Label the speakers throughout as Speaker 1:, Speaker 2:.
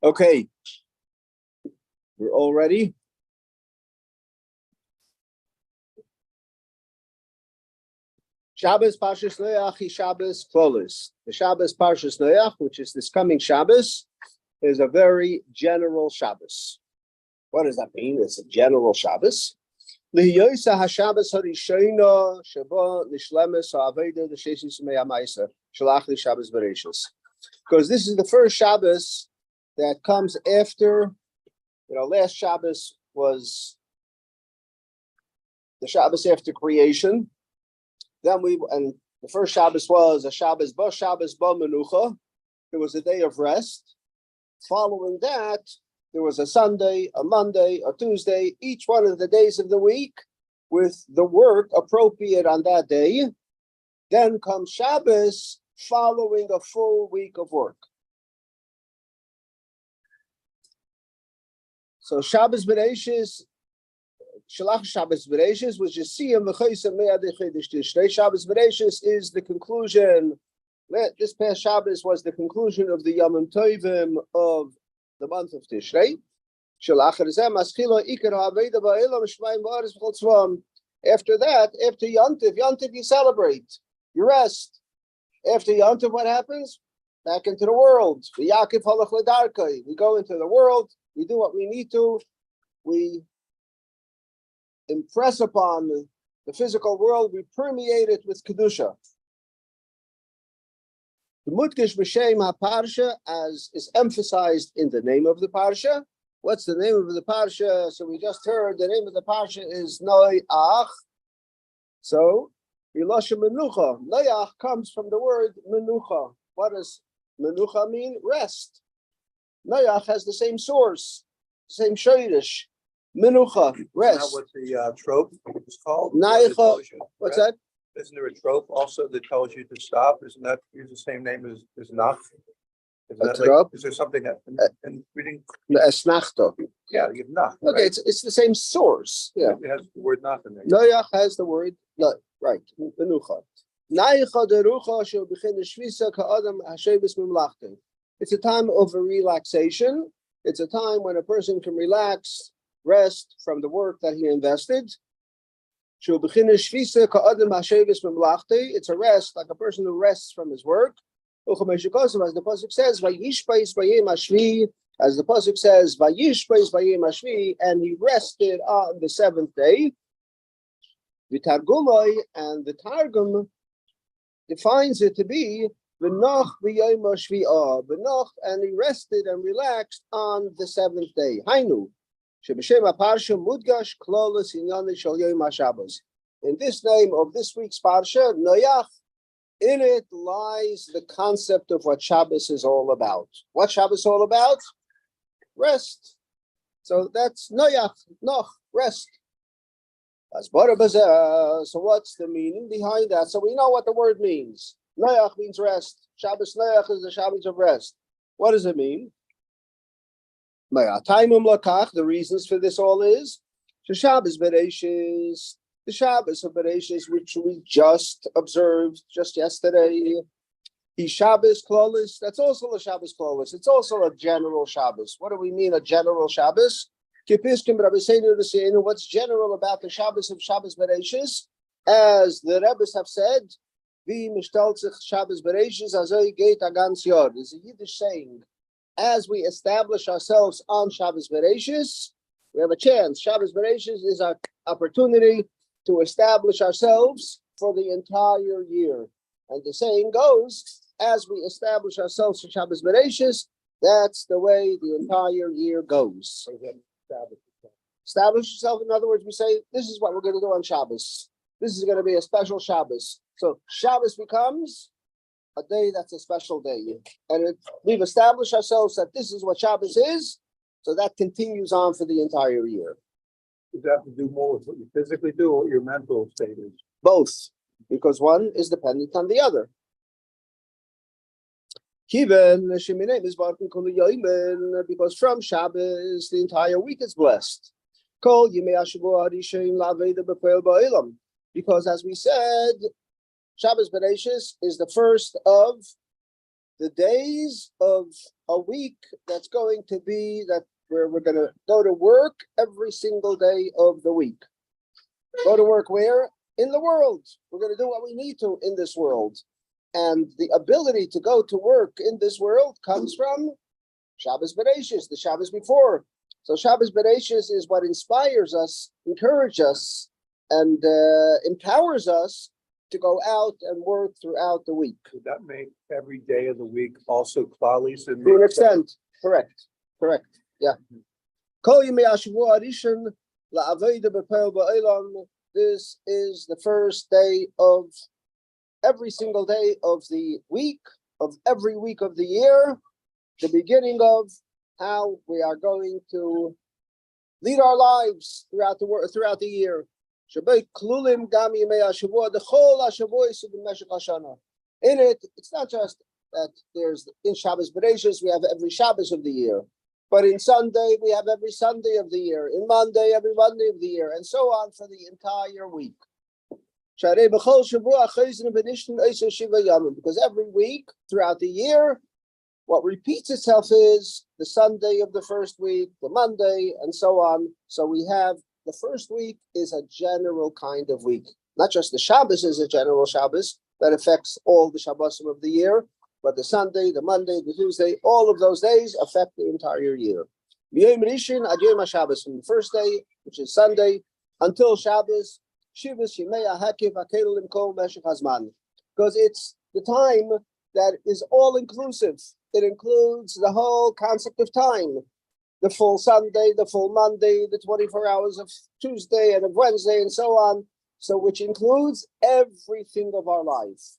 Speaker 1: Okay, we're all ready. Shabbos Parshas Noach is Shabbos Klolis. The Shabbos Parshas Noach, which is this coming Shabbos, is a very general Shabbos. What does that mean? It's a general Shabbos. Because this is the first Shabbos that comes after, last Shabbos was the Shabbos after creation. And the first Shabbos was a Shabbos ba menucha. It was a day of rest. Following that, there was a Sunday, a Monday, a Tuesday, each one of the days of the week with the work appropriate on that day. Then comes Shabbos following a full week of work. So Shabbos Bereishis, Shalach Shabbos Bereishis, which is Siyam V'Chaisem Me'adei Chedesh Tishrei. Shabbos Bereishis is the conclusion. This past Shabbos was the conclusion of the Yomim Tovim of the month of Tishrei. After that, after Yontiv you celebrate, you rest. After Yontiv, what happens? Back into the world. We go into the world, we do what we need to, we impress upon the physical world, we permeate it with Kedusha. The Mutkish B'Shem HaParsha, as is emphasized in the name of the Parsha. What's the name of the Parsha? So we just heard the name of the Parsha is Noach. So, Milosha Menucha. Noach comes from the word Menucha. What does Menucha mean? Rest. Noach has the same source, same Shoydish. Menucha, rest.
Speaker 2: Isn't that what the trope is called?
Speaker 1: Naicha. What's that?
Speaker 2: Isn't there a trope also that tells you to stop? Isn't that use the same name as Nach? Is there something that in reading?
Speaker 1: Esnachto.
Speaker 2: Yeah, you have Nach.
Speaker 1: Okay, right? It's the same source. Yeah.
Speaker 2: It has the word Nach in there.
Speaker 1: Noach has the word right. Menucha. Naicha derucha shel b'chin shvisa ka'adam hashevis mimlachte. It's a time of a relaxation. It's a time when a person can relax, rest from the work that he invested. It's a rest, like a person who rests from his work. As the pasuk says, and he rested on the seventh day. And the Targum defines it to be Noach, and he rested and relaxed on the seventh day. Hainu. In this name of this week's Parsha, Noach, in it lies the concept of what Shabbos is all about. What Shabbos is all about? Rest. So that's Noach, rest. So what's the meaning behind that? So we know what the word means. Noach means rest. Shabbos Noach is the Shabbos of rest. What does it mean? The reasons for this all is the Shabbos Bereishis, the Shabbos of Bereishis, which we just observed just yesterday. The Shabbos Klolis, that's also a Shabbos Klolis. It's also a general Shabbos. What do we mean, a general Shabbos? What's general about the Shabbos of Shabbos Bereishis? As the Rebbes have said, the Mishtalzich Shabbos Bereishis Azoi Geit Agans Yod is a Yiddish saying. As we establish ourselves on Shabbos Bereishis, we have a chance. Shabbos Bereishis is our opportunity to establish ourselves for the entire year. And the saying goes, as we establish ourselves for Shabbos Bereishis, that's the way the entire year goes. Establish yourself. In other words, we say, this is what we're going to do on Shabbos. This is going to be a special Shabbos. So Shabbos becomes a day that's a special day. And we've established ourselves that this is what Shabbos is, so that continues on for the entire year.
Speaker 2: Does that have to do more with what you physically do or what your mental state is?
Speaker 1: Both, because one is dependent on the other. Because from Shabbos, the entire week is blessed. Because as we said, Shabbos Bereishis is the first of the days of a week that's going to be that where we're going to go to work every single day of the week. Go to work where? In the world. We're going to do what we need to in this world. And the ability to go to work in this world comes from Shabbos Bereishis, the Shabbos before. So Shabbos Bereishis is what inspires us, encourages us, and empowers us to go out and work throughout the week.
Speaker 2: Would that make every day of the week also klalis?
Speaker 1: To an extent, correct. Yeah. This is the first day of every single day of the week, of every week of the year, the beginning of how we are going to lead our lives throughout the year. In it, it's not just that there's in Shabbos Bereishis, we have every Shabbos of the year, but in Sunday, we have every Sunday of the year, in Monday, every Monday of the year, and so on for the entire week. Because every week throughout the year, what repeats itself is the Sunday of the first week, the Monday, and so on. So we have the first week is a general kind of week. Not just the Shabbos is a general Shabbos that affects all the Shabbosim of the year, but the Sunday, the Monday, the Tuesday, all of those days affect the entire year. From the first day, which is Sunday, until Shabbos, because it's the time that is all-inclusive. It includes the whole concept of time, the full Sunday, the full Monday, the 24 hours of Tuesday and of Wednesday, and so on. So which includes everything of our life.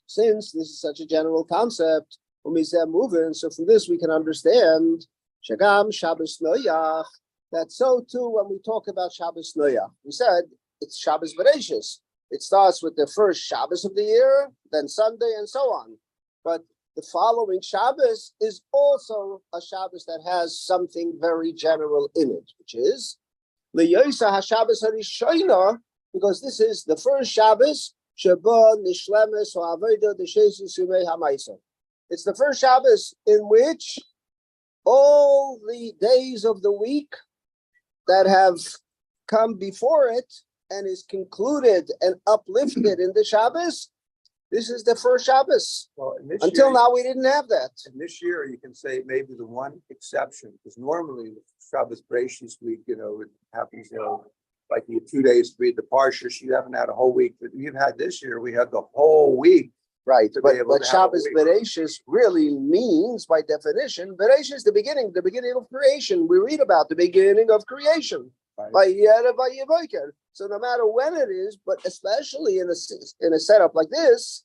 Speaker 1: Since this is such a general concept, so from this we can understand Shagam Shabbos Noach, that so too when we talk about Shabbos Noach, we said it's Shabbos Bereishis. It starts with the first Shabbos of the year, then Sunday, and so on. But the following Shabbos is also a Shabbos that has something very general in it, which is L'Yosa HaShabbos HaRishayna, because this is the first Shabbos, Sheba Nishlemes HaAveda D'Shesis Yumei HaMaisa. It's the first Shabbos in which all the days of the week that have come before it and is concluded and uplifted in the Shabbos, this is the first Shabbos.
Speaker 2: Well,
Speaker 1: until now, we didn't have that.
Speaker 2: And this year, you can say maybe the one exception, because normally Shabbos Bereishis week, it happens, like you have 2 days to read the Parshas. You haven't had a whole week, but you've had this year. We had the whole week.
Speaker 1: Right, but Shabbos Bereishis really means, by definition, Bereishis the beginning of creation. We read about the beginning of creation. Right. So no matter when it is, but especially in a setup like this,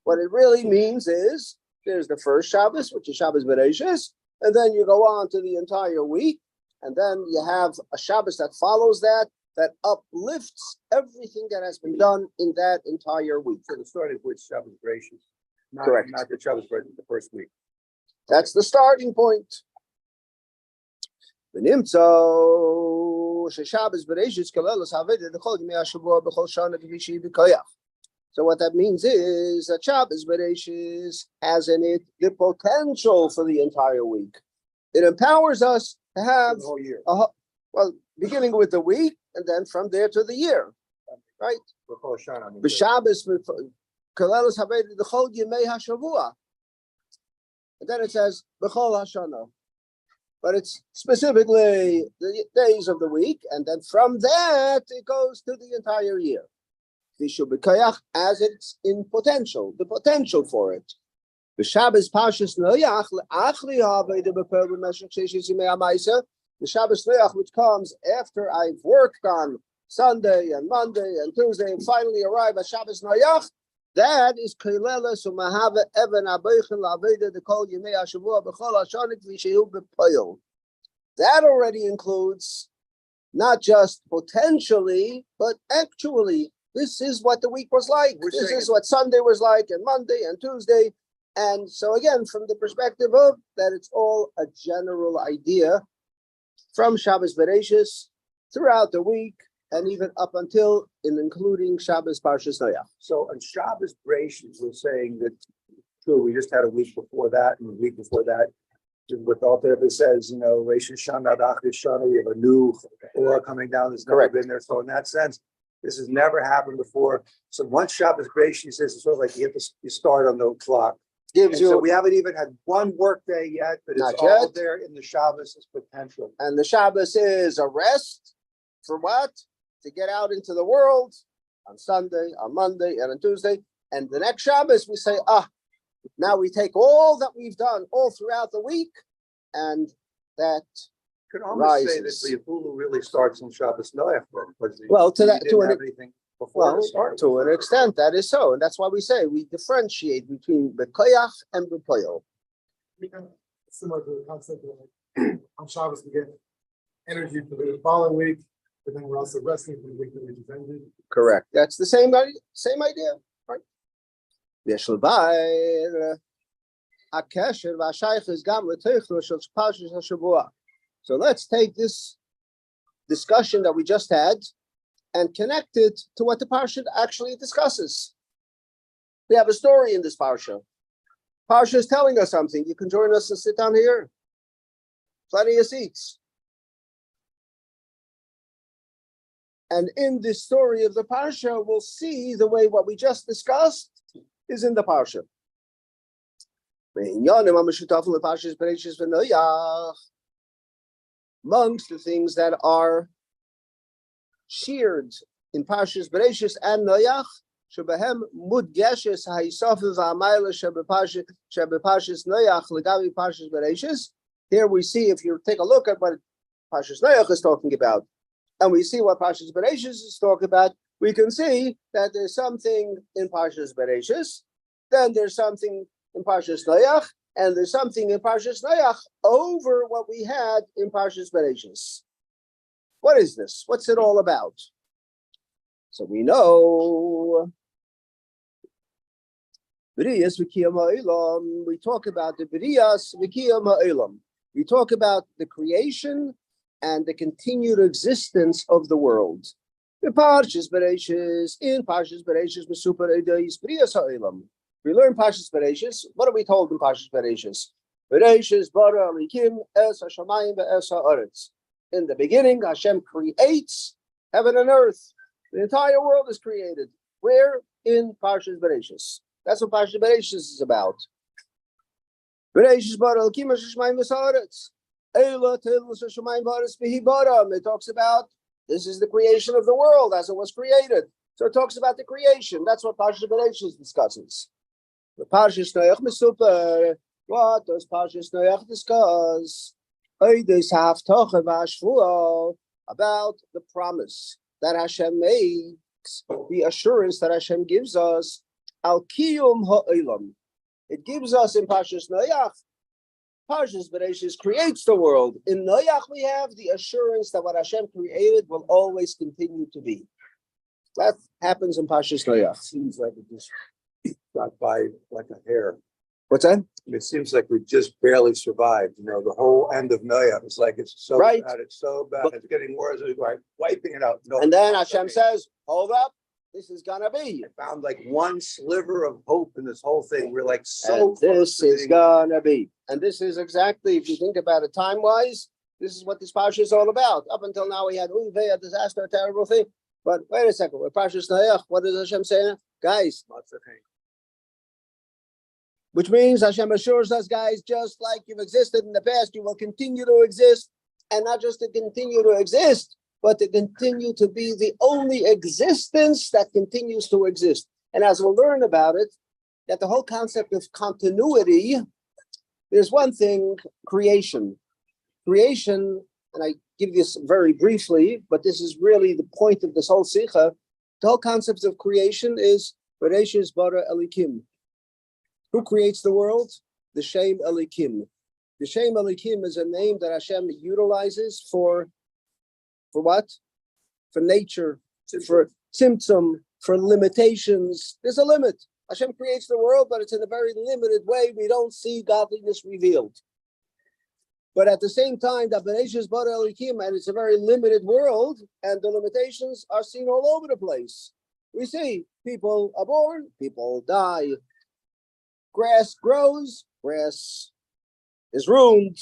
Speaker 1: what it really means is there's the first Shabbos, which is Shabbos Bereishis, and then you go on to the entire week, and then you have a Shabbos that follows that uplifts everything that has been done in that entire week.
Speaker 2: So it started with Shabbos Bereishis.
Speaker 1: Correct.
Speaker 2: Not the Shabbos Bereishis, the first week.
Speaker 1: That's the starting point. So what that means is that Shabbos Bereishis has in it the potential for the entire week. It empowers us to have
Speaker 2: the whole year.
Speaker 1: Beginning with the week and then from there to the year, right? And then it says B'chol Hashana. But it's specifically the days of the week, and then from that it goes to the entire year. As it's in potential, the potential for it. The Shabbos Pashas Noach, the Shabbos Noach, which comes after I've worked on Sunday and Monday and Tuesday, and finally arrive at Shabbos Noach, that is Kailela Sumahava Evan Abaychan Laveda the Kol Yemei Ashavua B'chol Hashanik V'Shehu B'Poyel. That already includes not just potentially, but actually. This is what the week was like. This is what Sunday was like, and Monday and Tuesday. And so again, from the perspective of that, it's all a general idea from Shabbos Bereishis throughout the week, and even up until and including Shabbos Parshas Noach.
Speaker 2: So on Shabbos Bereishis, we're saying that, true, we just had a week before that, and a week before that, with all there, it says, Rosh Hashanah, Achrish Shana, we have a new Torah coming down that's never been there. So in that sense, this has never happened before. So once Shabbos Bereishis says, it's sort of like you start on the clock. So we haven't even had one work day yet, but it's all there in the Shabbos as potential.
Speaker 1: And the Shabbos is a rest for what? To get out into the world on Sunday, on Monday, and on Tuesday. And the next Shabbos, we say, now we take all that we've done all throughout the week, and that
Speaker 2: could almost say that the Yafulu really starts on Shabbos Noach.
Speaker 1: To an extent, that is so, and that's why we say we differentiate between Bekoyach and Bekoyel.
Speaker 3: Similar to the concept of on Shabbos we get energy for the following week, but then we're also resting for the week that we just ended.
Speaker 1: Correct. That's the same idea, right? So let's take this discussion that we just had and connect it to what the parsha actually discusses. We have a story in this parsha. Parsha is telling us something. You can join us and sit down here. Plenty of seats. And in this story of the parsha, we'll see the way what we just discussed is in the parsha. Amongst the things that are sheared in Parshas Bereishis and Noach, shebehem mudgeshes ha'isafim va'amayla shebeparshas Noach legavi Parshas Bereishis. Here we see, if you take a look at what Parshas Noach is talking about, and we see what Parshas Bereishis is talking about, we can see that there's something in Parshas Bereishis, then there's something in Parshas Noach, and there's something in Parshas Noach over what we had in Parshas Bereishis. What is this? What's it all about? So we know B'riyas v'kiyam ha'olam. We talk about the B'riyas v'kiyam ha'olam. We talk about the creation and the continued existence of the world. In Parshas Bereishis, Mesupar Eidais B'riyas ha'olam. We learn Parshas Bereishis. What are we told in Parshas Bereishis? Bereishis bara alikim es hashamayim ve'es ha'aretz. In the beginning, Hashem creates heaven and earth. The entire world is created. Where? In Parshas Bereishis. That's what Parshas Bereishis is about. Bereishis bara alikim es hashamayim ve'es ha'aretz. Eila tilus hashamayim v'aretz v'hi bara. It talks about this is the creation of the world as it was created. So it talks about the creation. That's what Parshas Bereishis discusses. The Parshas Noach Mesupar. What does Parshas Noach discuss? About the promise that Hashem makes, the assurance that Hashem gives us. Al kiyum ha'olam. It gives us in Parshas Noach. Parshas Bereishis creates the world. In Noach we have the assurance that what Hashem created will always continue to be. That happens in Parshas Noach.
Speaker 2: Seems like it just got by like a hair.
Speaker 1: What's that?
Speaker 2: It seems like we just barely survived. The whole end of Noach. It's like it's so bad. It's so bad. It's getting worse. It's like wiping it out.
Speaker 1: And then Hashem says, "Hold up, this is gonna be."
Speaker 2: I found like one sliver of hope in this whole thing. We're like so.
Speaker 1: And this is gonna be, and this is exactly, if you think about it time-wise, this is what this parsha is all about. Up until now, we had a disaster, a terrible thing. But wait a second, we're Parshas Noach. What does Hashem say, guys? Which means Hashem assures us, guys, just like you've existed in the past, you will continue to exist, and not just to continue to exist, but to continue to be the only existence that continues to exist. And as we'll learn about it, that the whole concept of continuity, there's one thing, creation. Creation, and I give this very briefly, but this is really the point of this whole Sicha. The whole concept of creation is Bereshis bara elikim. Who creates the world? The Shem Elikim. The Shem Elikim is a name that Hashem utilizes for what? For nature, for tzimtzum, for limitations. There's a limit. Hashem creates the world, but it's in a very limited way. We don't see godliness revealed. But at the same time, the Bereshis Bara Elikim, and it's a very limited world, and the limitations are seen all over the place. We see people are born, people die, grass grows, grass is ruined,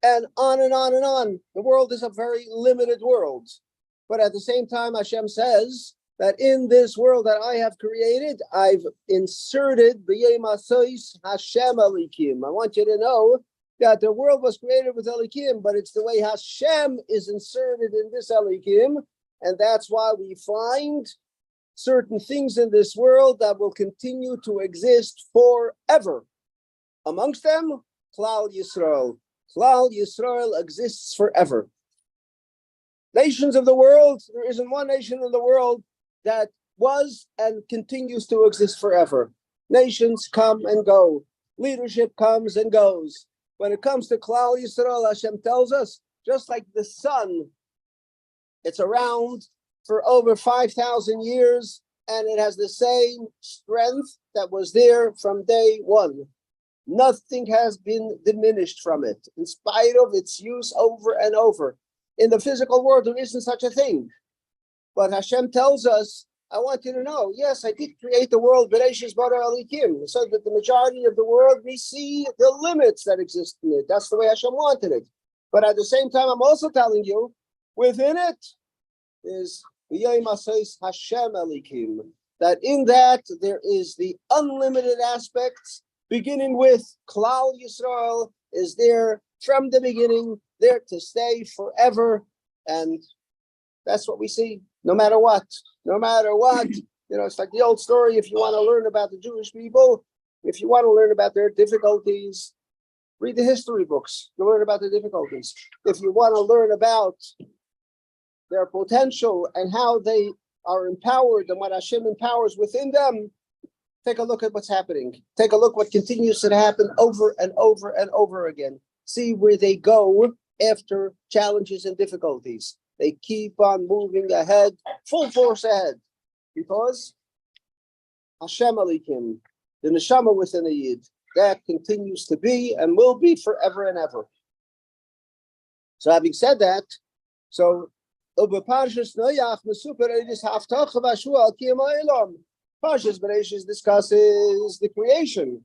Speaker 1: and on and on and on. The world is a very limited world. But at the same time, Hashem says that in this world that I have created, I've inserted B'yei Masois Hashem Elikim. I want you to know that the world was created with Elikim, but it's the way Hashem is inserted in this Elikim, and that's why we find certain things in this world that will continue to exist forever. Amongst them, Klal Yisrael. Klal Yisrael exists forever. Nations of the world, there isn't one nation in the world that was and continues to exist forever. Nations come and go. Leadership comes and goes. When it comes to Klal Yisrael, Hashem tells us, just like the sun, it's around for over 5,000 years, and it has the same strength that was there from day one. Nothing has been diminished from it, in spite of its use over and over. In the physical world, there isn't such a thing. But Hashem tells us, I want you to know, yes, I did create the world, Bereshis Bara Elikim, so that the majority of the world, we see the limits that exist in it. That's the way Hashem wanted it. But at the same time, I'm also telling you, within it is B'yei Masois Hashem Elikim, that in that there is the unlimited aspects, beginning with Klal Yisrael is there from the beginning, there to stay forever, and that's what we see. No matter what, it's like the old story. If you want to learn about the Jewish people, if you want to learn about their difficulties, read the history books. You'll learn about the difficulties. If you want to learn about their potential and how they are empowered and what Hashem empowers within them, take a look at what's happening. Take a look what continues to happen over and over and over again. See where they go after challenges and difficulties. They keep on moving ahead, full force ahead, because Hashem Elikim, the neshama within the Yid, that continues to be and will be forever and ever. So having said that, Parshas Bereshis discusses the creation,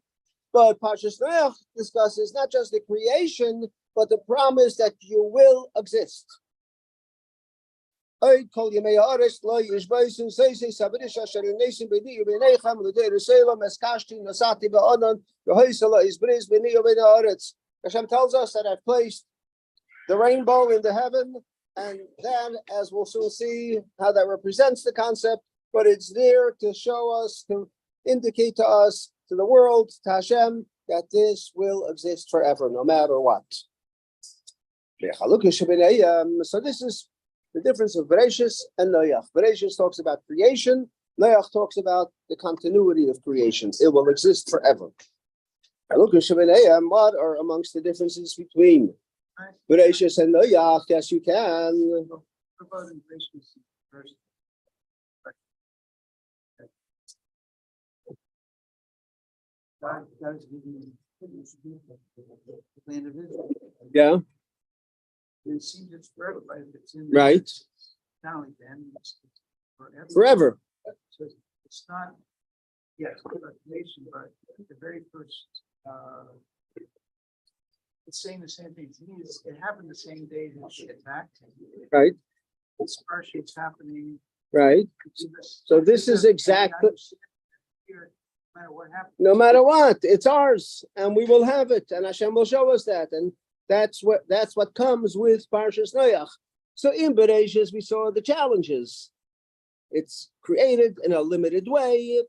Speaker 1: but Parshas Noach discusses not just the creation, but the promise that you will exist. So this Hashem tells us that I've placed the rainbow in the heaven, and then, as we'll soon see, how that represents the concept, but it's there to show us, to indicate to us, to the world, to Hashem, that this will exist forever, no matter what. So this is the difference of Bereshis and Noach. Bereshis talks about creation. Noach talks about the continuity of creation. It will exist forever. What are amongst the differences between Bereshis and Noach? Yes, you can. Yeah.
Speaker 2: It seems it's forever, right? It's in
Speaker 1: Right.
Speaker 2: Not only then, it's forever.
Speaker 1: Forever.
Speaker 2: So it's not, yes, creation, but the very first, it's saying the same thing. To me, it happened the same day that she attacked him.
Speaker 1: Right.
Speaker 2: It's partially it's happening.
Speaker 1: Right. So this is exactly.
Speaker 2: No matter what happens.
Speaker 1: No matter what, it's ours, and we will have it, and Hashem will show us that, and that's what comes with Parshas Noach. So in Bereshis we saw the challenges. It's created in a limited way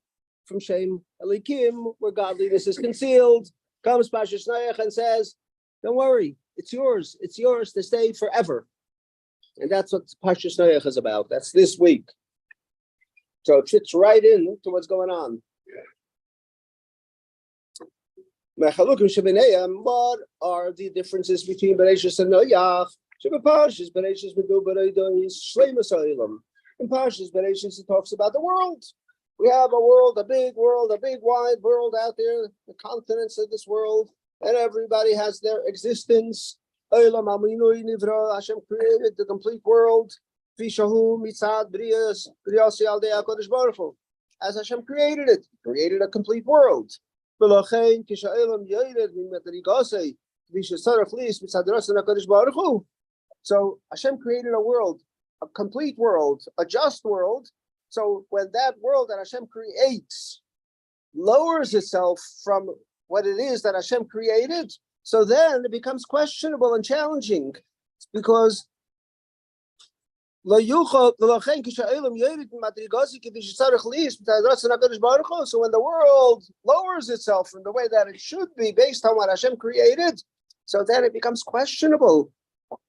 Speaker 1: from Shem Elikim, where godliness is concealed. Comes Parshas Noach and says, "Don't worry, it's yours. It's yours to stay forever." And that's what Parshas Noach is about. That's this week. So it fits right in to what's going on. What are the differences between Bereshis and Noach? In Parshas Bereshis, it talks about the world. We have a world, a big wide world out there, the continents of this world, and everybody has their existence. Hashem created the complete world. As Hashem created it, created a complete world. So Hashem created a world, a complete world, a just world. So when that world that Hashem creates lowers itself from what it is that Hashem created, so then it becomes questionable and challenging, because so when the world lowers itself from the way that it should be based on what Hashem created, so then it becomes questionable.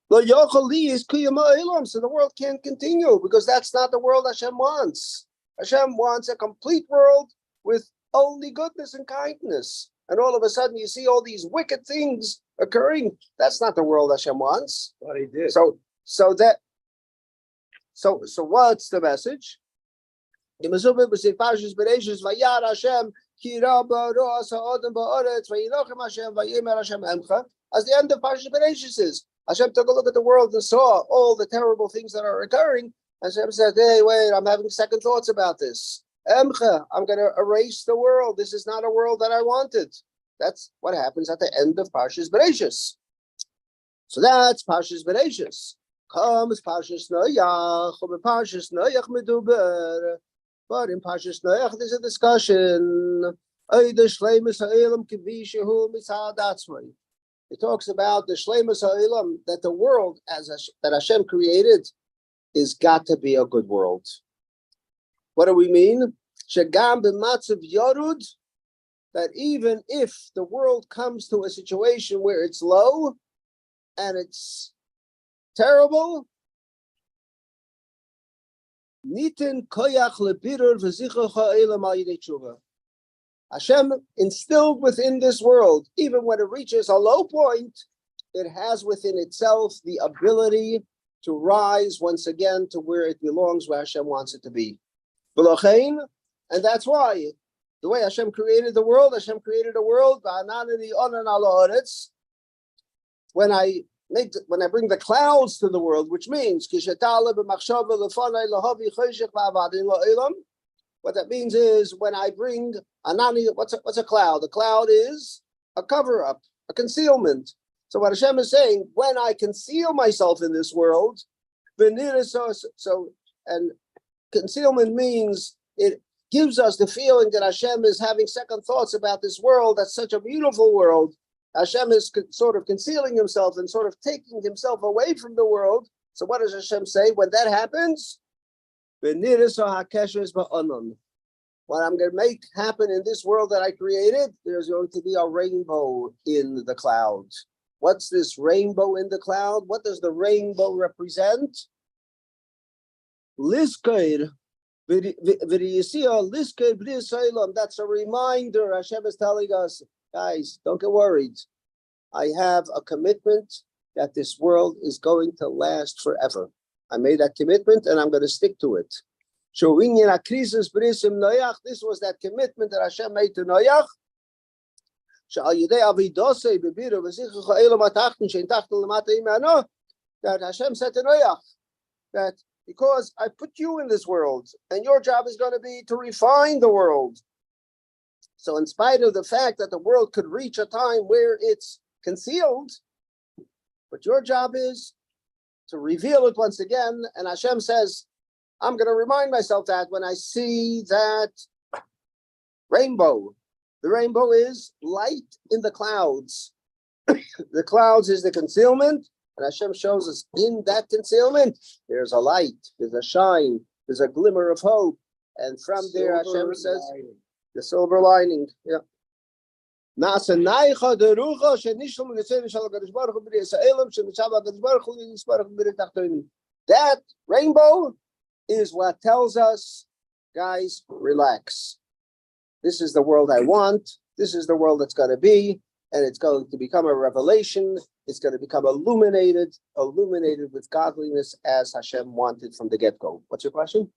Speaker 1: So the world can't continue, because that's not the world Hashem wants. Hashem wants a complete world with only goodness and kindness. And all of a sudden you see all these wicked things occurring. That's not the world Hashem wants.
Speaker 2: But he did.
Speaker 1: So what's the message? As the end of Parshas Bereshis is, Hashem took a look at the world and saw all the terrible things that are occurring. And Hashem said, hey, wait, I'm having second thoughts about this. I'm going to erase the world. This is not a world that I wanted. That's what happens at the end of Parshas Bereshis. So that's Parshas Bereshis. Comes Parshas Noach, but in Parshas Noach there's a discussion. It talks about the Shleimus Ha'olam, that the world that Hashem created is got to be a good world. What do we mean? Shegam b'matzav yorud, that even if the world comes to a situation where it's low and it's terrible, nitin koyach lebirur v'zichur ha'olam al yidei tshuva. Hashem instilled within this world, even when it reaches a low point, it has within itself the ability to rise once again to where it belongs, where Hashem wants it to be. And that's why the way Hashem created the world, Hashem created a world when I bring the clouds to the world, which means what that means is when I bring anani, what's a cloud? A cloud is a cover-up, a concealment. So what Hashem is saying, when I conceal myself in this world, and concealment means it gives us the feeling that Hashem is having second thoughts about this world. That's such a beautiful world. Hashem is sort of concealing himself and sort of taking himself away from the world. So what does Hashem say when that happens? What I'm going to make happen in this world that I created, there's going to be a rainbow in the cloud. What's this rainbow in the cloud? What does the rainbow represent? Liskair. That's a reminder. Hashem is telling us, guys, don't get worried. I have a commitment that this world is going to last forever. I made that commitment and I'm going to stick to it. This was that commitment that Hashem made to Noach. That Hashem said to Noach that because I put you in this world and your job is going to be to refine the world. So in spite of the fact that the world could reach a time where it's concealed, but your job is to reveal it once again. And Hashem says, I'm going to remind myself that when I see that rainbow. The rainbow is light in the clouds. The clouds is the concealment, and Hashem shows us in that concealment, there's a light, there's a shine, there's a glimmer of hope. And from there, Hashem says, the silver lining. Yeah. That rainbow is what tells us, guys, relax. This is the world I want. This is the world that's going to be, and it's going to become a revelation. It's going to become illuminated with godliness as Hashem wanted from the get-go. What's your question?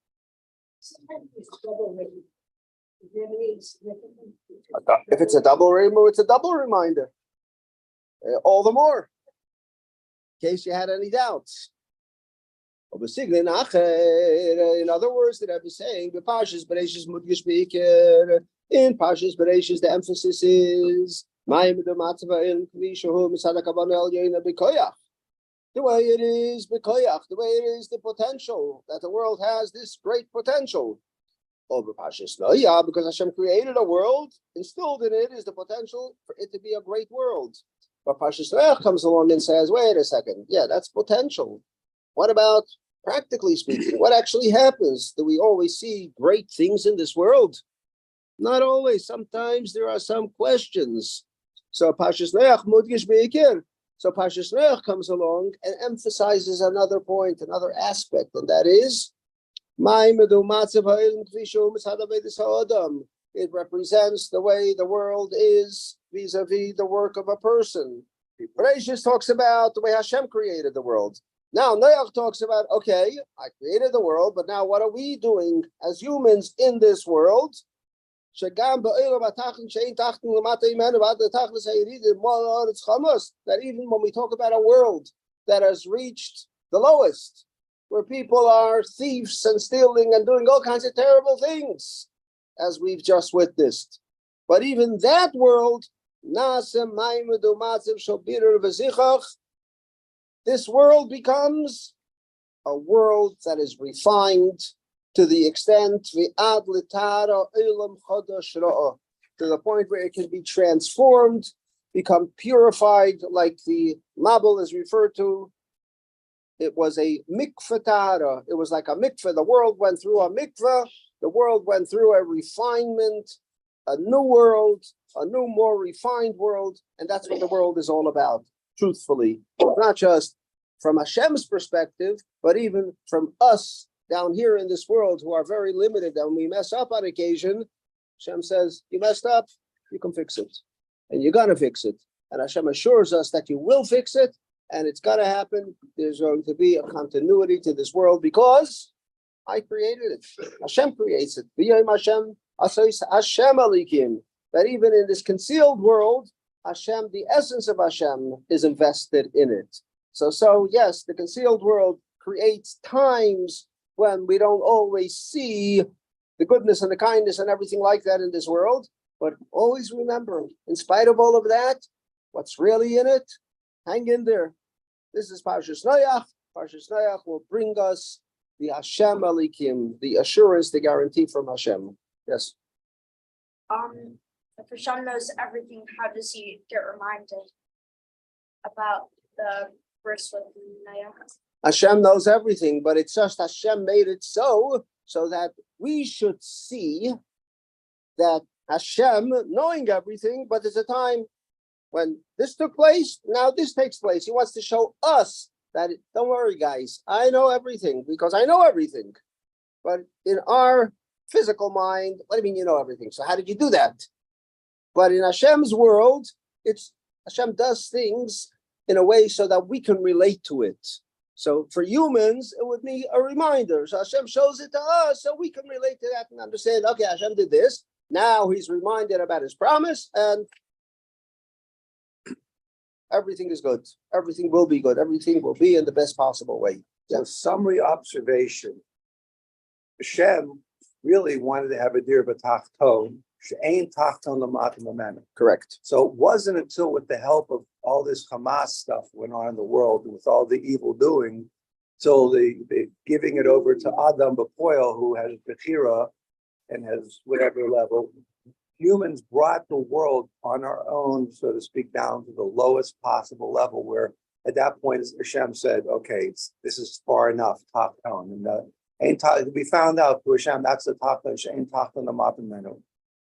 Speaker 1: If it's a double rainbow, it's a double reminder. All the more. case you had any doubts. In other words, that I was saying, in Parshas Bereshis, the emphasis is the way it is, the way it is, the potential that the world has, this great potential. Over Parshas Noach, because Hashem created a world, instilled in it is the potential for it to be a great world. But Parshas Noach comes along and says, wait a second, yeah, that's potential. What about, practically speaking, what actually happens? Do we always see great things in this world? Not always. Sometimes there are some questions. So Parshas Noach mudgish beikir. So Parshas Noach comes along and emphasizes another point, another aspect, and that is it represents the way the world is vis-a-vis the work of a person. Bereshis talks about the way Hashem created the world. Now Noach talks about, okay, I created the world, but now what are we doing as humans in this world? That even when we talk about a world that has reached the lowest, where people are thieves and stealing and doing all kinds of terrible things, as we've just witnessed. But even that world, this world becomes a world that is refined to the extent to the point where it can be transformed, become purified, like the Mabul is referred to. It was a mikveh tara. It was like a mikveh. The world went through a mikveh. The world went through a refinement, a new world, a new, more refined world. And that's what the world is all about, truthfully. Not just from Hashem's perspective, but even from us down here in this world who are very limited. And when we mess up on occasion, Hashem says, you messed up, you can fix it. And you're going to fix it. And Hashem assures us that you will fix it. And it's going to happen. There's going to be a continuity to this world because I created it. Hashem creates it. Hashem alikim. That even in this concealed world, Hashem, the essence of Hashem, is invested in it. So yes, the concealed world creates times when we don't always see the goodness and the kindness and everything like that in this world. But always remember, in spite of all of that, what's really in it, hang in there. This is Parshas Noach. Parshas Noach will bring us the Hashem Alikim, the assurance, the guarantee from Hashem. Yes.
Speaker 4: If Hashem knows everything, how does he get reminded about the verse with Noach?
Speaker 1: Hashem knows everything, but it's just Hashem made it so that we should see that Hashem knowing everything, but there's a time when this took place, now this takes place. He wants to show us that, don't worry, guys, I know everything because I know everything. But in our physical mind, what do you mean you know everything? So how did you do that? But in Hashem's world, it's Hashem does things in a way so that we can relate to it. So for humans, it would be a reminder. So Hashem shows it to us so we can relate to that and understand, okay, Hashem did this. Now he's reminded about his promise and everything is good. Everything will be good. Everything will be in the best possible way.
Speaker 2: So summary observation. Hashem really wanted to have a dir b'tachton. She'ain tachton l'matim l'menu.
Speaker 1: Correct.
Speaker 2: So it wasn't until with the help of all this Hamas stuff went on in the world, with all the evil doing, till the giving it over to Adam B'Poel, who has Bechira and has whatever level. Humans brought the world on our own, so to speak, down to the lowest possible level, where at that point Hashem said, okay, this is far enough, top down. And we found out through Hashem, that's the top down, the matim menu.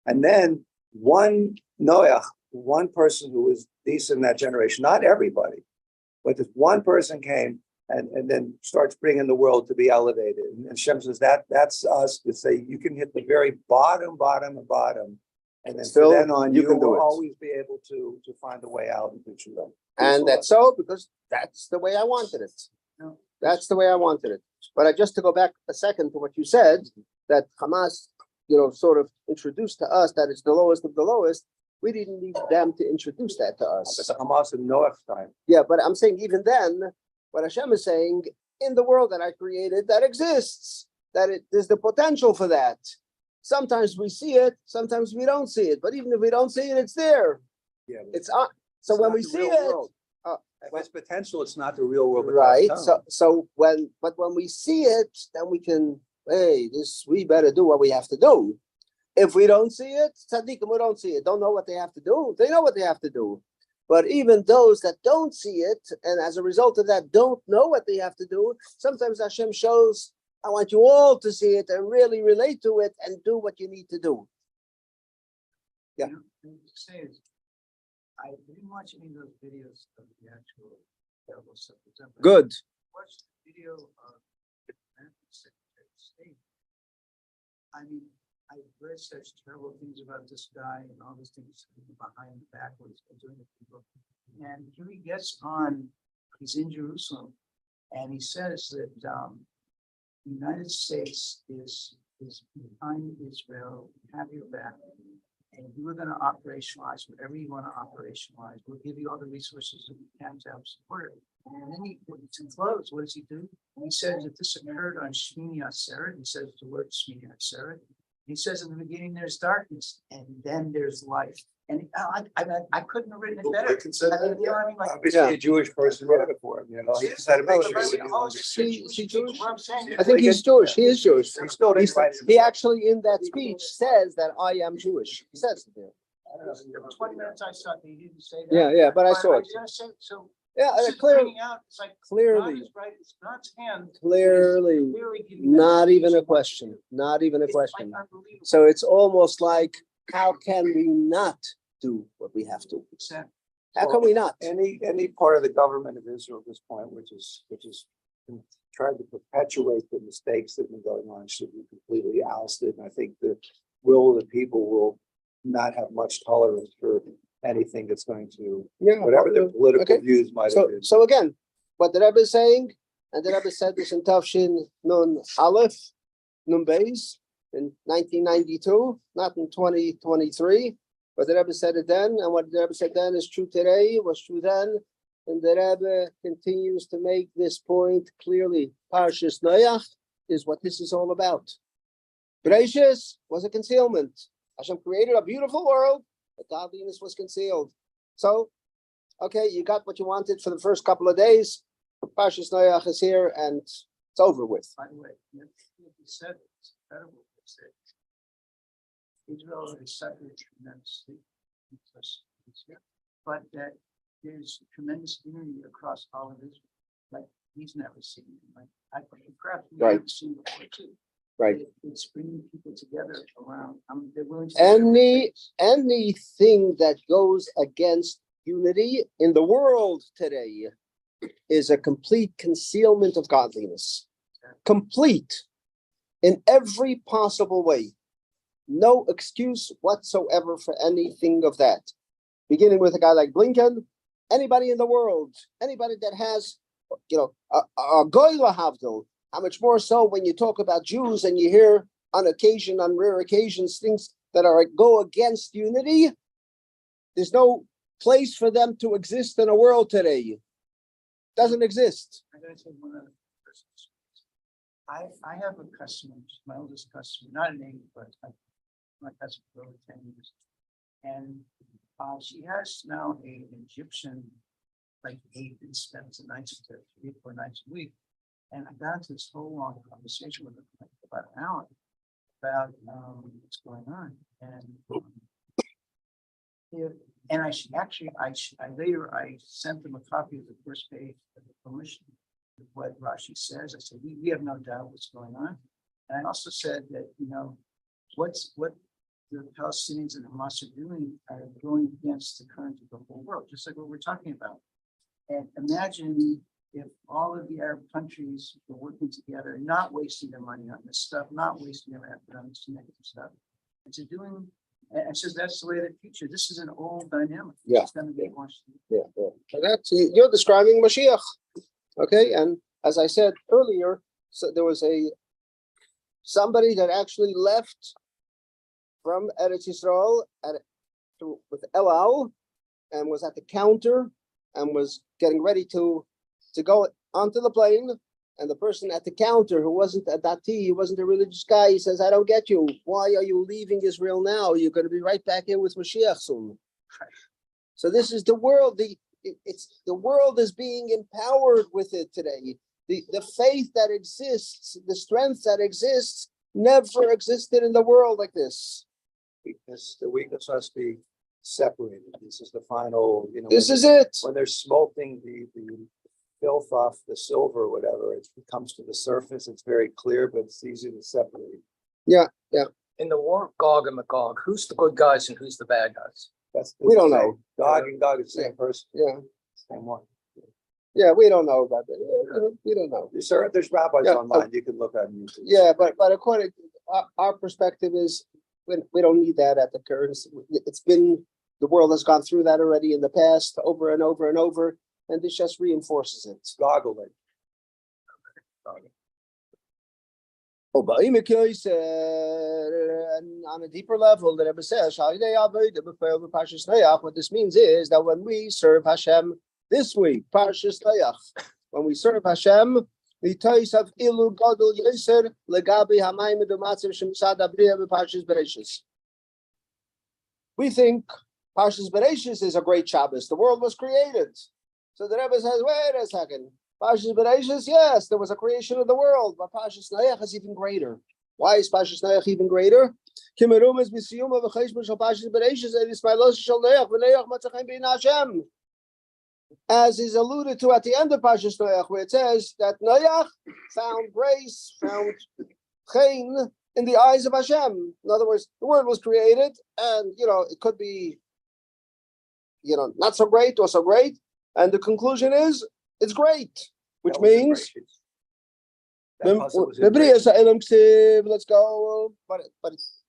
Speaker 2: And then one Noach, one person who was decent in that generation, not everybody, but this one person came and then starts bringing the world to be elevated. And Hashem says, that's us to say, you can hit the very bottom. And then
Speaker 1: still,
Speaker 2: from then on, you
Speaker 1: can
Speaker 2: will always be able to find a way out into Tishrei.
Speaker 1: And that's so because that's the way I wanted it.
Speaker 2: No.
Speaker 1: That's the way I wanted it. But just to go back a second to what you said, that Hamas, sort of introduced to us that it's the lowest of the lowest. We didn't need them to introduce that to us.
Speaker 2: That's Hamas in Noach's time.
Speaker 1: Yeah, but I'm saying even then, what Hashem is saying, in the world that I created, that exists, there's the potential for that. Sometimes we see it, sometimes we don't see it. But even if we don't see it, it's there.
Speaker 2: Yeah.
Speaker 1: It's on. So when we see it,
Speaker 2: if it's potential, it's not the real world.
Speaker 1: right? When we see it, then we can, we better do what we have to do. If we don't see it, tzaddikim who don't see it, don't know what they have to do. They know what they have to do. But even those that don't see it, and as a result of that, don't know what they have to do, sometimes Hashem shows, I want you all to see it and really relate to it and do what you need to do. Yeah.
Speaker 5: I didn't watch any of those videos of the actual terrible stuff.
Speaker 1: Good.
Speaker 5: I watched the video of the Secretary of State. I mean, I read such terrible things about this guy and all these things behind the back what he's been doing to people. And here he gets on, he's in Jerusalem, and he says that the United States is behind Israel, have your back. And you were going to operationalize whatever you want to operationalize. We'll give you all the resources that we can to help support it. And then to close, what does he do? He says that this occurred on Shmini Atzeret. He says the word Shmini Atzeret. He says in the beginning there's darkness, and then there's light. And I couldn't have written it better. I mean, you know what I mean? Like,
Speaker 2: obviously, a Jewish person wrote it for him. You know, he just had to make sure.
Speaker 1: Is he Jewish? I think he's Jewish. He is Jewish. He actually, in that speech, says that I am Jewish. He says it there.
Speaker 5: 20 minutes I saw it, he didn't say that.
Speaker 1: Yeah, but I saw it.
Speaker 5: So
Speaker 1: yeah,
Speaker 5: this is
Speaker 1: clearly,
Speaker 5: bringing out, it's like
Speaker 1: clearly,
Speaker 5: God is right, it's God's hand.
Speaker 1: Clearly,
Speaker 5: Giving
Speaker 1: not
Speaker 5: that
Speaker 1: even a
Speaker 5: speech.
Speaker 1: question. Not even a
Speaker 5: It's
Speaker 1: question.
Speaker 5: like unbelievable.
Speaker 1: So it's almost like, how can we not do what we have to?
Speaker 5: Exactly.
Speaker 1: How can we not?
Speaker 2: Any part of the government of Israel at this point, which is trying to perpetuate the mistakes that have been going on, should be completely ousted. And I think the will of the people will not have much tolerance for anything that's going to, whatever their political views might have been.
Speaker 1: So again, what the Rebbe is saying, and the Rebbe said this in Tafshin Nun Aleph, Nun Beis, in 1992, not in 2023, but the Rebbe said it then, and what the Rebbe said then is true today, was true then, and the Rebbe continues to make this point clearly. Parshas Noach is what this is all about. Bereshis was a concealment. Hashem created a beautiful world, but godliness was concealed. So, okay, you got what you wanted for the first couple of days. Parshas Noach is here, and it's over with.
Speaker 5: By the way, you said it's incredible. Israel has suffered tremendously, but that there's tremendous unity across all of Israel. Like he's never seen it. Like perhaps we've never seen it before too.
Speaker 1: Right.
Speaker 5: It's bringing people together around. They're willing to
Speaker 1: anything that goes against unity in the world today is a complete concealment of godliness. Complete in every possible way. No excuse whatsoever for anything of that. Beginning with a guy like Blinken, anybody in the world, anybody that has, a goy lahavdil. How much more so when you talk about Jews and you hear on rare occasions, things that go against unity. There's no place for them to exist in a world today. Doesn't exist.
Speaker 5: I'm going to say one other person. I have a customer, my oldest customer, not a name, but my customer for over 10 years. And she has now an Egyptian, like Aiden spends the nights with her 3 or 4 nights a week. And I got into this whole long conversation with her for like about an hour about what's going on. And I sent them a copy of the first page of the permission of what Rashi says. I said, we have no doubt what's going on. And I also said that, what the Palestinians and Hamas are doing are going against the current of the whole world, just like what we're talking about. And imagine if all of the Arab countries were working together, not wasting their money on this stuff, not wasting their effort on this negative stuff, and to doing, and says that's the way of the future. This is an old dynamic.
Speaker 1: Yeah.
Speaker 5: It's going to be washed.
Speaker 1: Yeah. So you're describing Mashiach. Okay, and as I said earlier, so there was somebody that actually left from Eretz Yisrael with El Al and was at the counter and was getting ready to go onto the plane, and the person at the counter who wasn't a dati, he wasn't a religious guy, he says, I don't get you. Why are you leaving Israel now? You're going to be right back here with Mashiach soon. So this is the world. The world is being empowered with it today. The faith that exists, the strength that exists, never existed in the world like this.
Speaker 2: The weakness must be separated. This is the final,
Speaker 1: This is it.
Speaker 2: when they're smelting the filth off the silver or whatever, it comes to the surface. It's very clear, but it's easy to separate.
Speaker 1: Yeah.
Speaker 6: In the war of Gog and Magog, who's the good guys and who's the bad guys?
Speaker 1: We don't know.
Speaker 2: Gog and Gog is the same person.
Speaker 1: Yeah.
Speaker 2: Same one.
Speaker 1: Yeah, we don't know about that. We don't know.
Speaker 2: There's rabbis
Speaker 1: Yeah,
Speaker 2: online you can look at. YouTube.
Speaker 1: Yeah, but according to our perspective is we don't need that at the current. It's been, the world has gone through that already in the past over and over and over, and this just reinforces it.
Speaker 2: Goggling.
Speaker 1: Oh, but on a deeper level, the Rebbe says, what this means is that when we serve Hashem this week, Parshas Noach, when we serve Hashem, the Tois of Ilu Gadol Yeser Legabi Hamayim Edomatzim Shemsad Abriya Parshas Bereshis. We think Parshas Bereshis is a great Shabbos. The world was created. So the Rebbe says, wait a second. Parshas Bereshis, yes, there was a creation of the world, but Parshas Noach is even greater. Why is Parshas Noach even greater? As is alluded to at the end of Parshas Noach, where it says that Noach found grace, found chen in the eyes of Hashem. In other words, the world was created, and it could be, not so great or so great, and the conclusion is it's great, which means let's go. But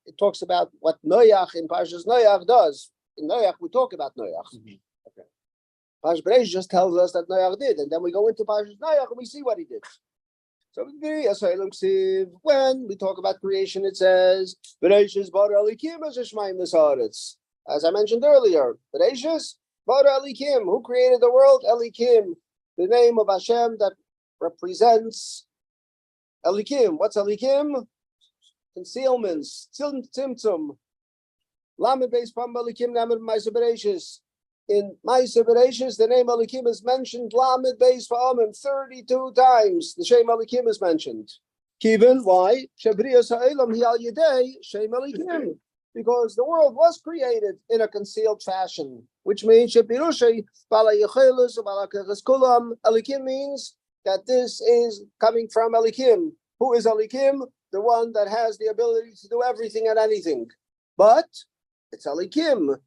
Speaker 1: it talks about what Noach in Parshas Noach does. In Noach, we talk about Noach. Okay. Parshas Bereshis just tells us that Noach did, and then we go into Parshas Noach and we see what he did. So when we talk about creation, it says as I mentioned earlier, Bereshis bara Elikim. Who created the world? Elikim. The name of Hashem that represents Elikim. What's Elikim? Concealments. Tzimtzum. Lamed Beis Pam Elikim Lamed Ma'aser Bereshis. In Ma'aser Bereshis, the name Elikim is mentioned Lamed Beis Pam 32 times. The Shem Elikim is mentioned. Kivin, why? Shebriyas ha'elam hi al yedei Shem Elikim. Because the world was created in a concealed fashion, which means Elikim means that this is coming from Elikim. Who is Elikim? The one that has the ability to do everything and anything. But it's Elikim.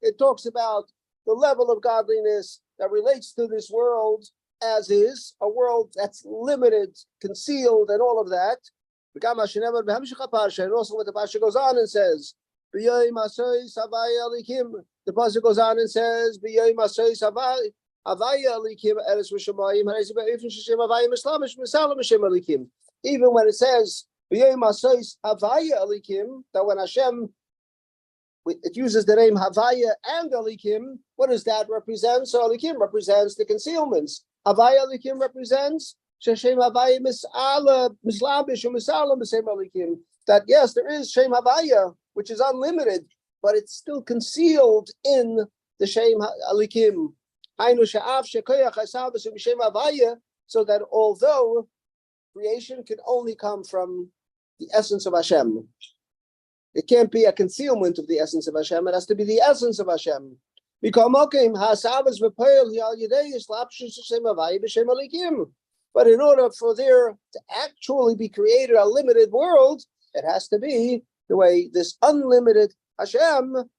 Speaker 1: It talks about the level of godliness that relates to this world as is, a world that's limited, concealed, and all of that. And also what the Pasha goes on and says, the Pasha goes on and says, even when it says that when Hashem, it uses the name Havaya and Elikim, what does that represent? So Elikim represents the concealments. Havaya Elikim represents that yes, there is Shem Havaya, which is unlimited, but it's still concealed in the Shem Elikim. So that although creation can only come from the essence of Hashem, it can't be a concealment of the essence of Hashem, it has to be the essence of Hashem. But in order for there to actually be created a limited world, it has to be the way this unlimited Hashem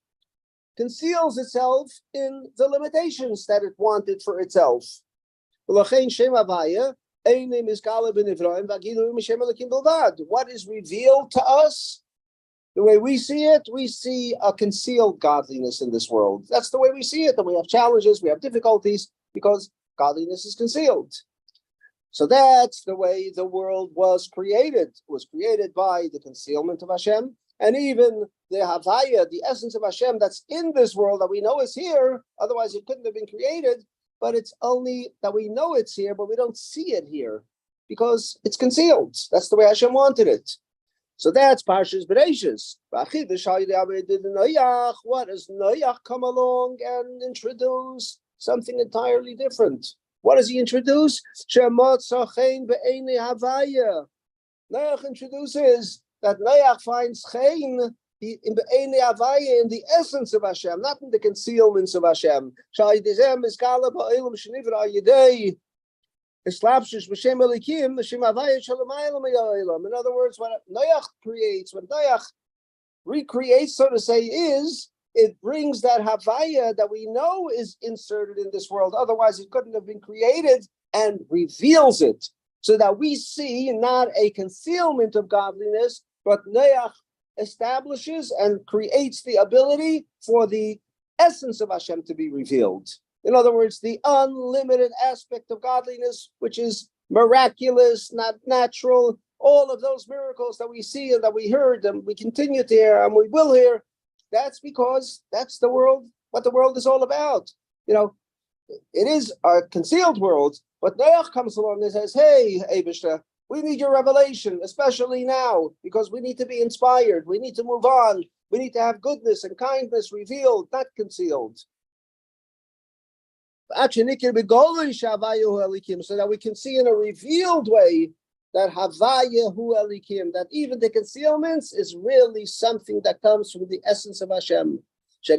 Speaker 1: conceals itself in the limitations that it wanted for itself. What is revealed to us? The way we see a concealed godliness in this world. That's the way we see it. And we have challenges, we have difficulties, because godliness is concealed. So that's the way the world was created. It was created by the concealment of Hashem. And even the Havaya, the essence of Hashem that's in this world that we know is here, otherwise it couldn't have been created, but it's only that we know it's here, but we don't see it here because it's concealed. That's the way Hashem wanted it. So that's Parshas Bereishis. What does Noach come along and introduce? Something entirely different. What does he introduce? Noach introduces that Noach finds chen in the essence of Hashem, not in the concealments of Hashem. In other words, what Noach creates, what Noach recreates, so to say, is it brings that Havaya that we know is inserted in this world. Otherwise, it couldn't have been created, and reveals it so that we see not a concealment of godliness, but Noach establishes and creates the ability for the essence of Hashem to be revealed. In other words, the unlimited aspect of godliness, which is miraculous, not natural, all of those miracles that we see and that we heard and we continue to hear and we will hear, that's because that's the world, what the world is all about. You know, it is a concealed world, but Noach comes along and says, hey, Eibishter, we need your revelation, especially now, because we need to be inspired. We need to move on. We need to have goodness and kindness revealed, not concealed. So that we can see in a revealed way that Havaya Hu Elikim, that even the concealments is really something that comes from the essence of Hashem. That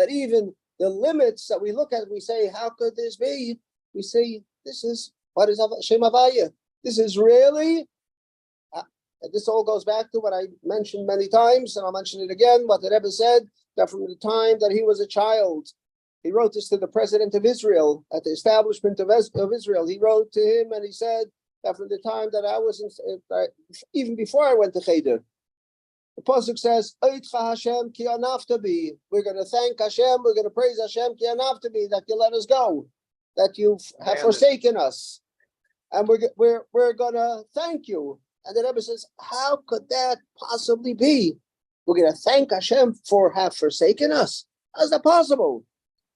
Speaker 1: even the limits that we look at, we say, how could this be? We say, this is what is Shem Havaya. This is really, this all goes back to what I mentioned many times, and I'll mention it again, what the Rebbe said, that from the time that he was a child, he wrote this to the president of Israel, at the establishment of Israel. He wrote to him and he said that from the time that I was, even before I went to Cheder, the pasuk says, Oitcha Hashem ki anaftabi. We're going to thank Hashem, we're going to praise Hashem ki anaftabi, that you let us go, that you have forsaken us. And we're going to thank you. And the Rebbe says, how could that possibly be? We're going to thank Hashem for have forsaken us. How's that possible?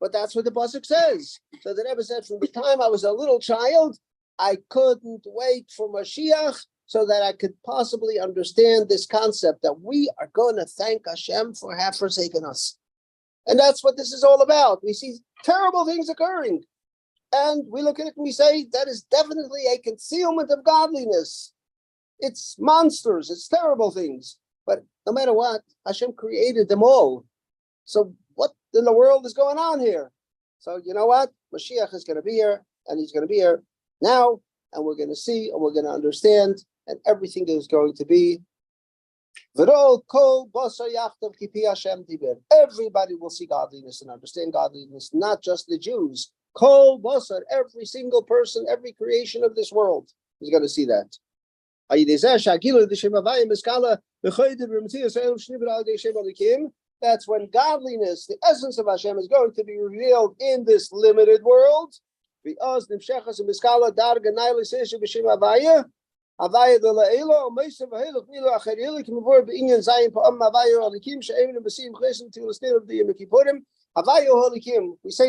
Speaker 1: But that's what the pasuk says. So the Rebbe said, from the time I was a little child, I couldn't wait for Mashiach so that I could possibly understand this concept that we are going to thank Hashem for have forsaken us. And that's what this is all about. We see terrible things occurring. And we look at it and we say, that is definitely a concealment of godliness. It's monsters, it's terrible things. But no matter what, Hashem created them all. So what in the world is going on here? So you know what? Mashiach is going to be here, and he's going to be here now, and we're going to see, and we're going to understand, and everything is going to be. Everybody will see godliness and understand godliness, not just the Jews. Kol basar, every single person, every creation of this world is going to see that. That's when godliness, the essence of Hashem, is going to be revealed in this limited world. We say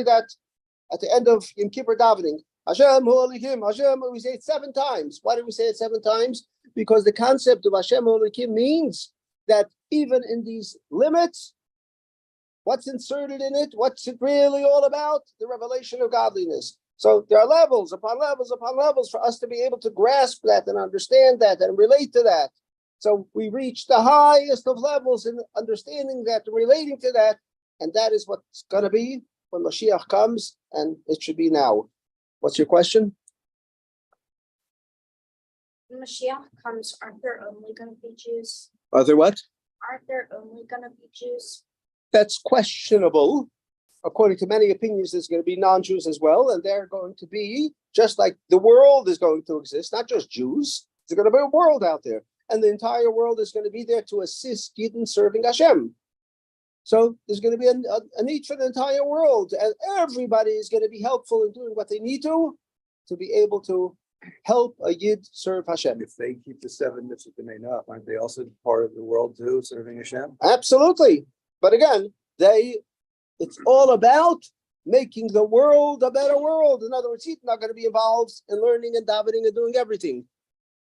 Speaker 1: that at the end of Yom Kippur davening. Hashem Hu Elikim, Hashem, we say it 7 times. Why do we say it 7 times? Because the concept of Hashem Hu Elikim means that even in these limits, what's inserted in it, what's it really all about? The revelation of godliness. So there are levels upon levels upon levels for us to be able to grasp that and understand that and relate to that. So we reach the highest of levels in understanding that, relating to that, and that is what's going to be when Mashiach comes, and it should be now. What's your question?
Speaker 4: When Mashiach comes, aren't there only going to be Jews?
Speaker 1: Are there what?
Speaker 4: Aren't there only going to be Jews?
Speaker 1: That's questionable. According to many opinions, there's going to be non-Jews as well, and they're going to be just like the world is going to exist, not just Jews. There's going to be a world out there, and the entire world is going to be there to assist Yidden serving Hashem. So there's going to be a need for the entire world, and everybody is going to be helpful in doing what they need to be able to help a Yid serve Hashem.
Speaker 2: If they keep the 7 mitzvot enough, aren't they also part of the world too, serving Hashem?
Speaker 1: Absolutely. But again, it's all about making the world a better world. In other words, he's not going to be involved in learning and davening and doing everything.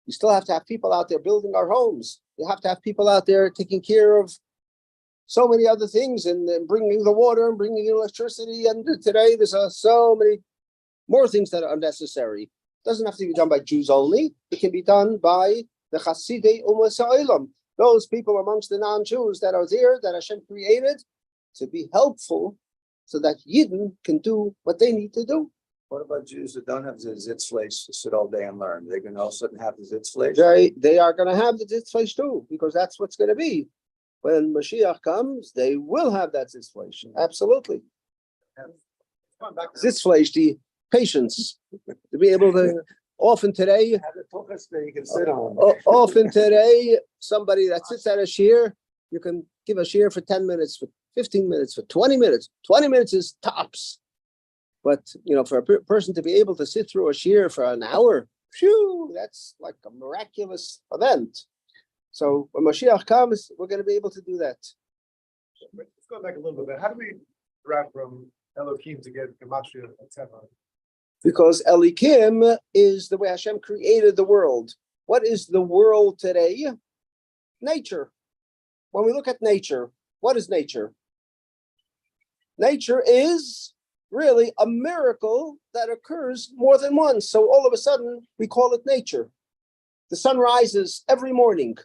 Speaker 1: You still have to have people out there building our homes. You have to have people out there taking care of so many other things and bringing the water and bringing electricity. And today there's so many more things that are unnecessary. It doesn't have to be done by Jews only. It can be done by the Chasidei Umas Ha'olam, those people amongst the non-Jews that are there, that Hashem created to be helpful so that Yidden can do what they need to do.
Speaker 2: What about Jews that don't have the zitzfleish to sit all day and learn? They're going to all of a sudden have the zitzfleish?
Speaker 1: They are going to have the zitzfleish too, because that's what's going to be. When Mashiach comes, they will have that zitzfleish. Absolutely. Zitzfleish, the patience, to be able to. Often today,
Speaker 2: Have the tuchas that you can sit on.
Speaker 1: often today, somebody that sits at a shiur, you can give a shiur for 10 minutes, for 15 minutes, for 20 minutes. 20 minutes is tops. But, for a person to be able to sit through a shiur for an hour, phew, that's like a miraculous event. So when Mashiach comes, we're going to be able to do that.
Speaker 3: Let's go back a little bit. How do we grab from Elohim to get Gematria and Teva?
Speaker 1: Because Elikim is the way Hashem created the world. What is the world today? Nature. When we look at nature, what is nature? Nature is really a miracle that occurs more than once. So all of a sudden, we call it nature. The sun rises every morning.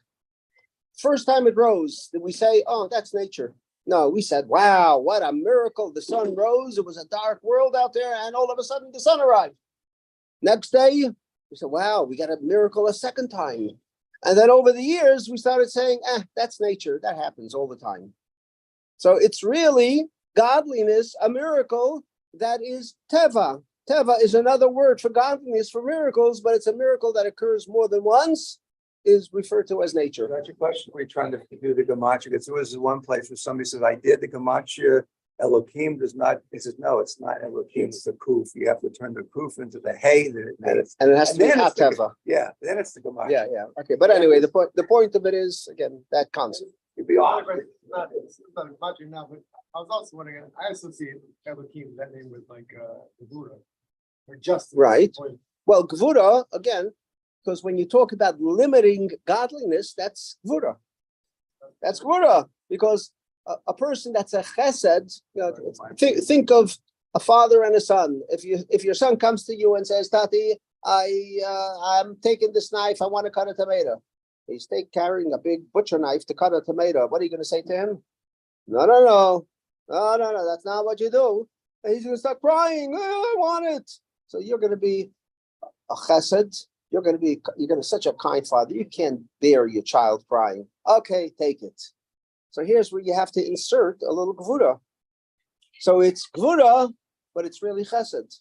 Speaker 1: First time it rose, did we say, oh, that's nature? No, we said, wow, what a miracle. The sun rose. It was a dark world out there. And all of a sudden, the sun arrived. Next day, we said, wow, we got a miracle a second time. And then over the years, we started saying, that's nature. That happens all the time. So it's really godliness, a miracle that is teva. Teva is another word for godliness, for miracles, but it's a miracle that occurs more than once, is referred to as nature.
Speaker 2: That's your question. We're trying to do the gematria. Because there was one place where somebody says, I did the gematria. Elohim does not. He says, no, it's not Elohim. It's the kuf. You have to turn the kuf into the hay.
Speaker 1: And it has to be hot teva.
Speaker 2: Yeah, then it's the gematria.
Speaker 1: Yeah. Okay, but anyway, the point of it is, again, that concept.
Speaker 2: You'd be off.
Speaker 3: It's not Gematria now, but I was also wondering, I associate Elohim, that name, with like the Buddha, or justice.
Speaker 1: Right. Well, Gvura, again, because when you talk about limiting godliness, that's Gvura. That's Gvura, because a person that's a chesed, think of a father and a son. If your son comes to you and says, Tati, I'm taking this knife, I want to cut a tomato. He's carrying a big butcher knife to cut a tomato. What are you going to say to him? No, that's not what you do. And he's going to start crying. I want it. So you're going to be a chesed. You're going to be such a kind father. You can't bear your child crying. Okay, take it. So here's where you have to insert a little gvura. So it's gvura, but it's really chesed.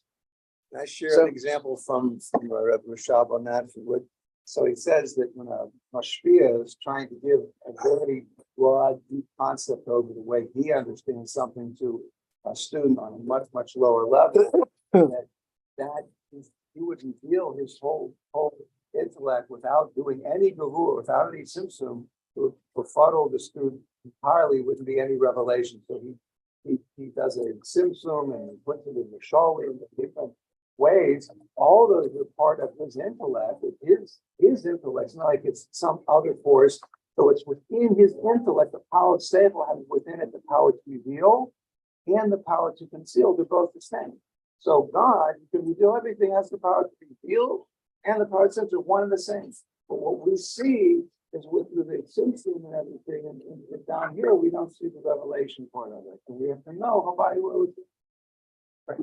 Speaker 2: Can I share an example from Rabbi Rashab on that, if you would? So he says that when a mashpia is trying to give a very broad, deep concept over the way he understands something to a student on a much, much lower level, he would reveal his whole intellect without doing any gavur, without any simsum, to befuddle the student entirely. Wouldn't be any revelation. So he does a simsum and he puts it in the shawli in different ways. All those are part of his intellect. His intellect. It's not like it's some other force. So it's within his intellect. The power of seichel has within it the power to reveal and the power to conceal. They're both the same. So God, you can reveal everything, has the power to reveal and the power to censor, one and the same. But what we see is with the simsum and everything, and down here we don't see the revelation part of it. And we have to know how body will.
Speaker 1: But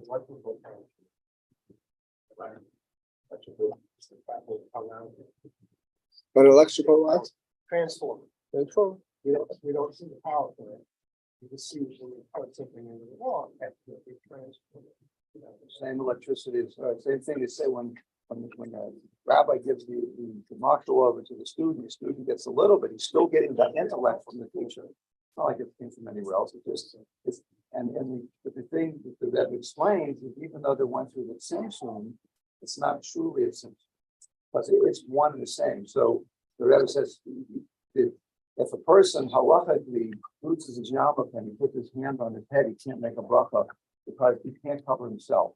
Speaker 1: electrical what?
Speaker 3: Transform.
Speaker 1: Transform.
Speaker 3: We don't see the power for it. You can see when we put something into the wall, that's what we transform.
Speaker 2: Same electricity, same thing to say when a rabbi gives the marshal over to the student gets a little bit, he's still getting that intellect from the teacher. It's not like it came from anywhere else. But the thing that Rebbe explains is even though they went through the simsum, it's not truly a simsum. Because it's one and the same. So the Rebbe says, if a person halachically loses his yarmulke and he puts his hand on his head, he can't make a bracha because he can't cover himself.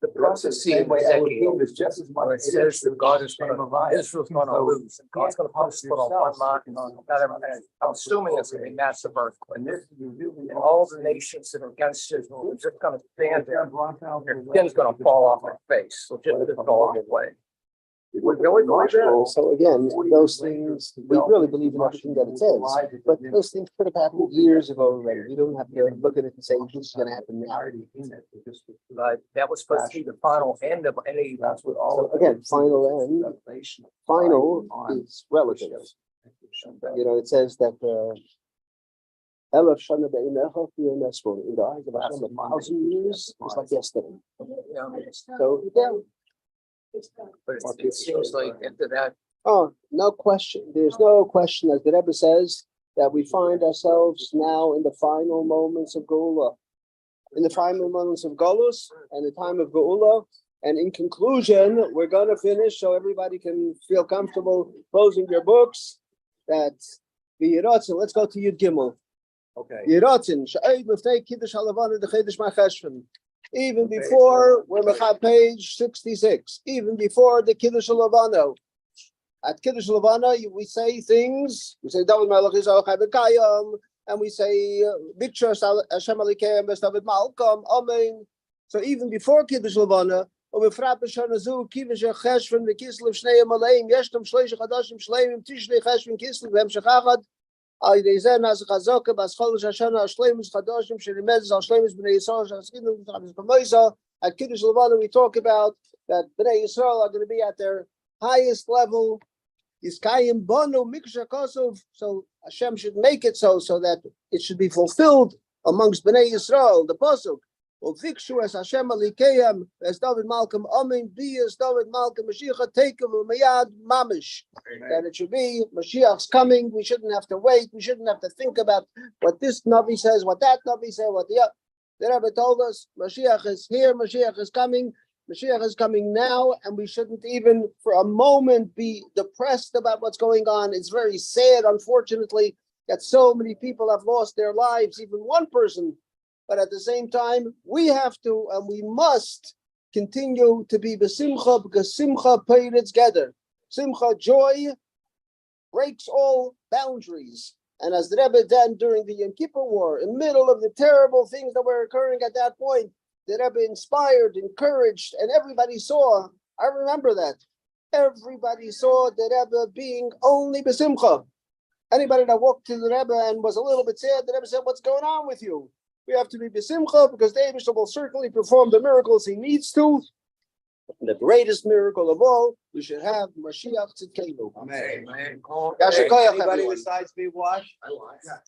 Speaker 6: The
Speaker 2: The Rebbe says the
Speaker 6: prophecy
Speaker 2: same
Speaker 6: in
Speaker 2: way
Speaker 6: Ezekiel,
Speaker 2: Elohim is just as much.
Speaker 6: where it says that God is
Speaker 2: going
Speaker 6: gonna, Israel's gonna lose, and God's gonna put his foot on one mountain, not everything. I'm assuming it's gonna be massive earthquake.
Speaker 2: And this is really
Speaker 6: And all the nations that are against Israel, are just gonna stand there, their skin's gonna fall off their face, so just go away. We really believe that?
Speaker 1: So again, those things, we really believe in everything that it says, but those things could have happened years ago already. We don't have to look at it and say, this is gonna happen now.
Speaker 6: But that was supposed to be the final end of any.
Speaker 2: That's what all.
Speaker 1: So again, final end, final is relative. You know, it says that, Elef Shana Be'enecha Fi Yonesvo, in the eyes of Hashem, 1,000 years is like yesterday. So, yeah.
Speaker 6: But it seems like after that,
Speaker 1: Oh, no question. There's no question, as the Rebbe says, that we find ourselves now in the final moments of Geula. In the final moments of Golus and the time of Geula. And in conclusion, we're going to finish so everybody can feel comfortable closing your books. That the Yiratzin, let's go to Yud Gimel.
Speaker 2: Okay.
Speaker 1: Yiratzin, Sha'ed Miftei Kiddush Halavana Dechedesh Macheshvan. Even before we're Mechab page 66, even before the Kiddush Halavana. At Kiddush Halavana, we say things. We say David Melech is Kayam, and we say Bikshar Hashem Alikayim David Malcolm. Amen. So even before Kiddush Halavana, we frap Shanazu Kiddush Cheshvan v'Kislev Shnei Malaim Yeshtam Shleish Chadashim Shleimim Tishrei Cheshvan Kislev V'Hemshech Achad. Al Ydezen As Chazaka Bas Cholish Hashana Shleimus Chadashim Sherimez Al Shleimus Bnei Yisrael Shaskidim Chavos Kamoisa. At Kiddush Halavana, we talk about that Bnei Yisrael are going to be at their highest level. Yiskayim Banu Miksha Kosov. So Hashem should make it so that it should be fulfilled amongst Bnei Yisrael. The pasuk. Vikshu as Hashem Alikayim as David Malcolm Amin be as David Malcolm Mashiach take him Mayad Mamish. That it should be Mashiach's coming. We shouldn't have to wait. We shouldn't have to think about what this Navi says, what that Navi says, what the Rebbe told us. Mashiach is here. Mashiach is coming. Mashiach is coming now, and we shouldn't even for a moment be depressed about what's going on. It's very sad, unfortunately, that so many people have lost their lives, even one person. But at the same time, we have to and we must continue to be besimcha because simcha peiritz together. Simcha, joy, breaks all boundaries. And as the Rebbe then during the Yom Kippur War, in the middle of the terrible things that were occurring at that point, the Rebbe inspired, encouraged, and everybody saw. I remember that. Everybody saw the Rebbe being only besimcha. Anybody that walked to the Rebbe and was a little bit sad, the Rebbe said, "What's going on with you? We have to be besimcha because the Eibishter will certainly perform the miracles he needs to. The greatest miracle of all, we should have Mashiach Tzidkenu."
Speaker 2: Amen.
Speaker 6: man,
Speaker 1: Yasher koyach,
Speaker 2: Anybody
Speaker 1: everyone.
Speaker 2: besides me wash?
Speaker 6: I lied.